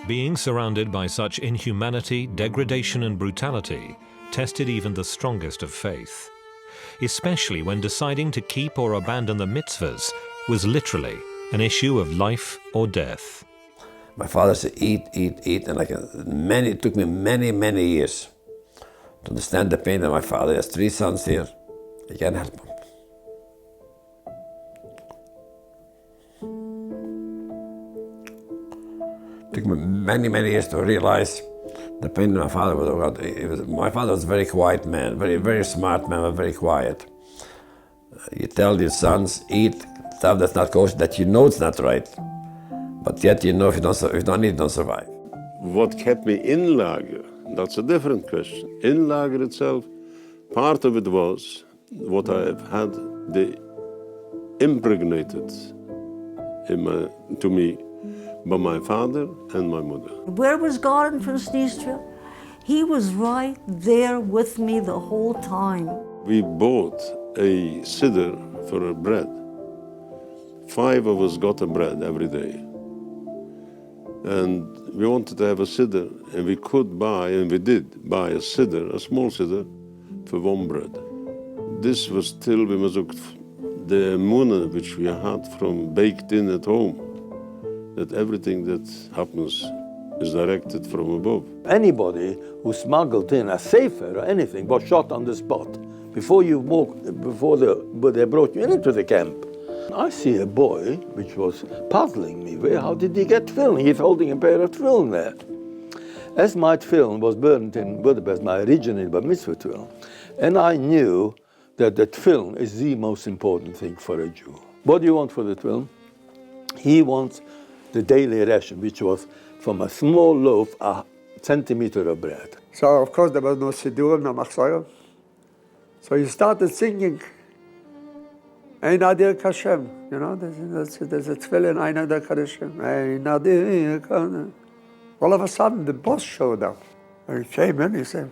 Being surrounded by such inhumanity, degradation and brutality tested even the strongest of faith, especially when deciding to keep or abandon the mitzvahs was literally an issue of life or death. My father said, eat, and it took me many years to understand the pain of my father. He has 3 sons here. I can't help him. It took me many years to realize the pain of my father. My father was a very quiet man, very smart man, but very quiet. You tell your sons, eat stuff that's not kosher, that you know it's not right, but yet you know if you don't eat, you don't survive. What kept me in lager, that's a different question. In lager itself, part of it was what I have had impregnated to me by my father and my mother. Where was God in Transnistria? He was right there with me the whole time. We bought a siddur for a bread. 5 of us got a bread every day. And we wanted to have a siddur, and we could buy, and we did buy a siddur, a small siddur, for 1 bread. This was still, the emunah which we had from baked in at home, that everything that happens is directed from above. Anybody who smuggled in a sefer or anything was shot on the spot before they brought you into the camp. I see a boy which was puzzling me. How did he get tefillin? He's holding a pair of tefillin there. As my tefillin was burnt in Budapest, my original bar mitzvah tefillin, and I knew that the tefillin is the most important thing for a Jew. What do you want for the tefillin? He wants the daily ration, which was from a small loaf, a centimeter of bread. So of course there was no siddur, no machzorim. So he started singing, Ein Adir Kashem, you know, there's a tefillin, Ein Adir Kashem, Ein Adir Kashem. All of a sudden the boss showed up. And he came in, he said,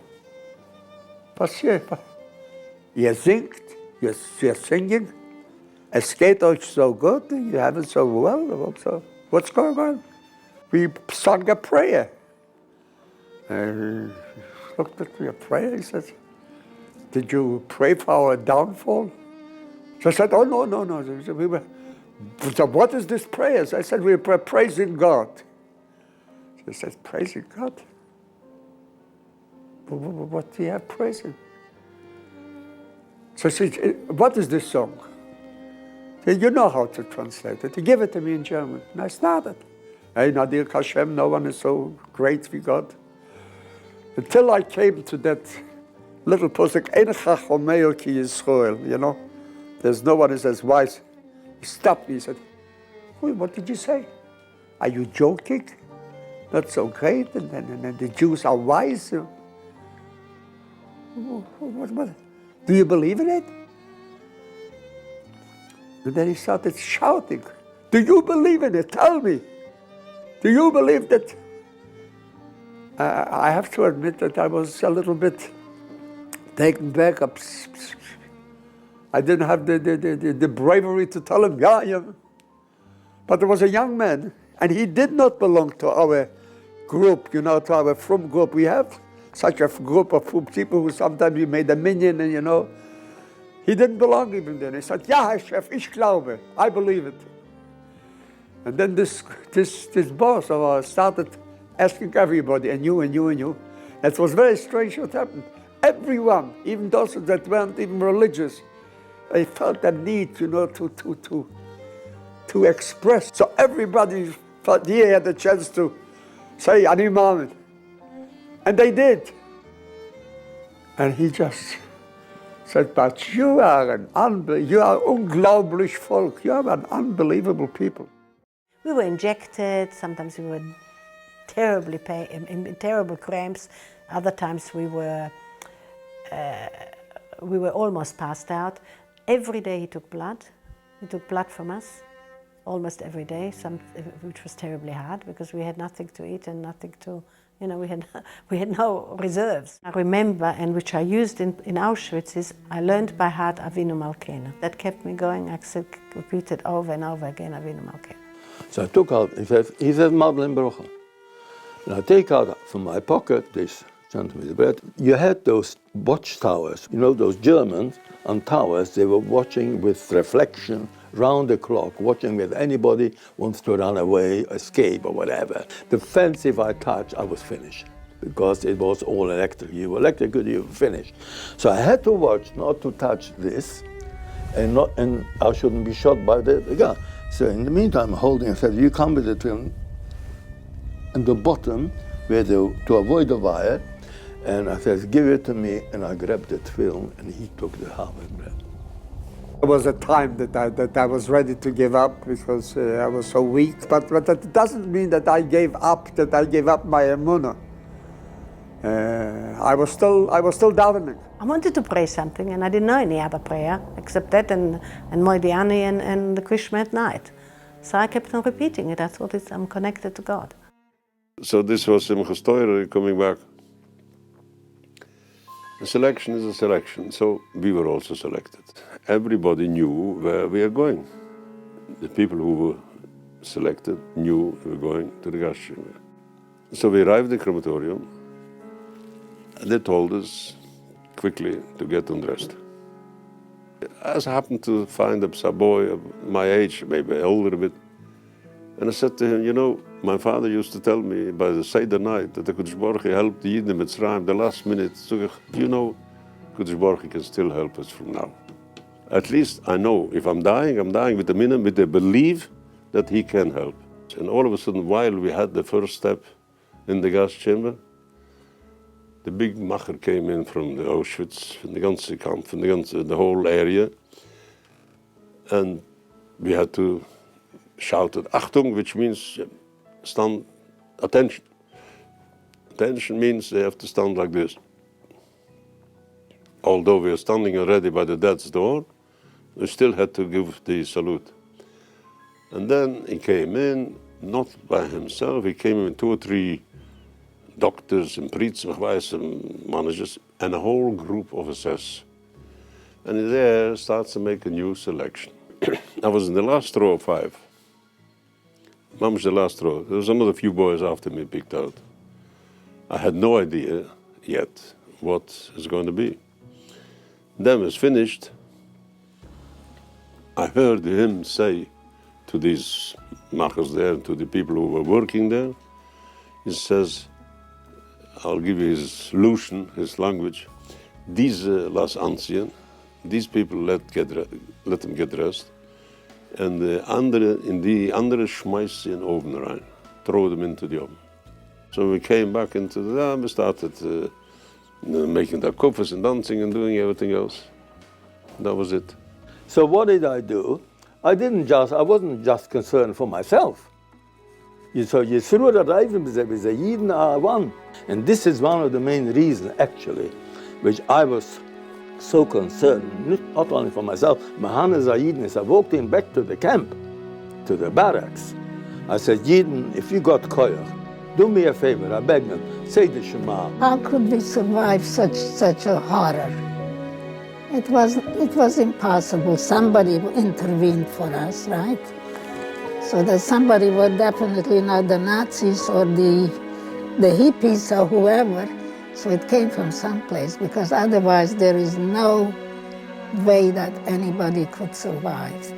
Ihr singt, you're singing, es geht euch so gut, you have it so well, so what's going on? We sung a prayer. And he looked at me, a prayer, he said, did you pray for our downfall? So I said, oh, no. So what is this prayer? So I said, we're praising God. She said, praising God? What do you have praising? So she said, what is this song? So you know how to translate it. He gave it to me in German. And I started. Hey, Nadir Kashem, no one is so great wie God. Until I came to that little posik, Ein Chachomeo ki Yisrael, you know. There's no one who says wise. He stopped me, he said, what did you say? Are you joking? Not so great, and the Jews are wise. What? Do you believe in it? And then he started shouting, do you believe in it? Tell me. Do you believe that? I have to admit that I was a little bit taken back. I didn't have the bravery to tell him, yeah. But there was a young man, and he did not belong to our group, you know, to our frum group. We have such a group of frum people who sometimes we made a minyan, and you know. He didn't belong even then. He said, ja, Herr Chef, ich glaube, I believe it. And then this boss of ours started asking everybody, and you. It was very strange what happened. Everyone, even those that weren't even religious, they felt the need, you know, to express. So everybody felt he had a chance to say Ani Mohammed. And they did. And he just said, but you are unglaublich Volk. You are an unbelievable people. We were injected, sometimes we were terribly in terrible cramps. Other times we were almost passed out. Every day he took blood. He took blood from us, almost every day, which was terribly hard because we had nothing to eat and nothing to, you know, we had no reserves. I remember, and which I used in Auschwitz, is I learned by heart Avinu Malkeinu. That kept me going. I repeated over and over again Avinu Malkeinu. So I took out, he says Madlen Brocha. And I take out from my pocket this centimeter bread. You had those watchtowers, you know, those Germans on towers, they were watching with reflection round the clock, watching if anybody wants to run away, escape, or whatever. The fence, if I touch, I was finished, because it was all electric. You were electrocuted, you were finished. So I had to watch not to touch this, and I shouldn't be shot by the gun. So in the meantime, I'm holding, I said, you come with the film, and the bottom, where to avoid the wire, and I said, give it to me, and I grabbed the film, and he took the half of bread. There was a time that I was ready to give up because I was so weak, but that doesn't mean that I gave up my emunah. I was still doubting. I wanted to pray something, and I didn't know any other prayer except that and Moediani and the Krishma at night. So I kept on repeating it. I thought I'm connected to God. So this was Simchas Torah coming back. A selection is a selection, so we were also selected. Everybody knew where we are going. The people who were selected knew we were going to the gas chamber. So we arrived at the crematorium, and they told us quickly to get undressed. I happened to find a boy of my age, maybe older a bit, and I said to him, you know, my father used to tell me by the Seder night that the Kodesh Baruch Hu helped the Yidden in Mitzrayim the last minute. So, you know, Kodesh Baruch Hu can still help us from now. At least I know if I'm dying with the minimum, with the belief that he can help. And all of a sudden, while we had the first step in the gas chamber, the big macher came in from the Auschwitz, from the ganze camp, from the whole area, and we had to shout at Achtung, which means stand, attention. Attention means they have to stand like this. Although we were standing already by the death's door, we still had to give the salute. And then he came in, not by himself, he came in with 2 or 3 doctors and priests and managers, and a whole group of SS. And there starts to make a new selection. I was in the last row of 5. Mom was the last row. There was another few boys after me picked out. I had no idea yet what it's going to be. Then it was finished. I heard him say to these machers there, to the people who were working there, he says, I'll give you his Lucian, his language. Diese las ansehen, these people let them get dressed. And the andere schmeißt sie in the oven rein, throw them into the oven. So we came back into the, we started making the koffers and dancing and doing everything else. That was it. So what did I do? I wasn't just concerned for myself. So you threw the Reifen with a Yidden one. And this is one of the main reasons, actually, which I was so concerned, not only for myself, Mahana Yidden, I walked him back to the camp, to the barracks. I said, Yidden, if you got koyach, do me a favor, I beg them, say the Shema. How could we survive such a horror? It was impossible. Somebody intervened for us, right? So that somebody was definitely not the Nazis or the hippies or whoever. So it came from someplace, because otherwise there is no way that anybody could survive.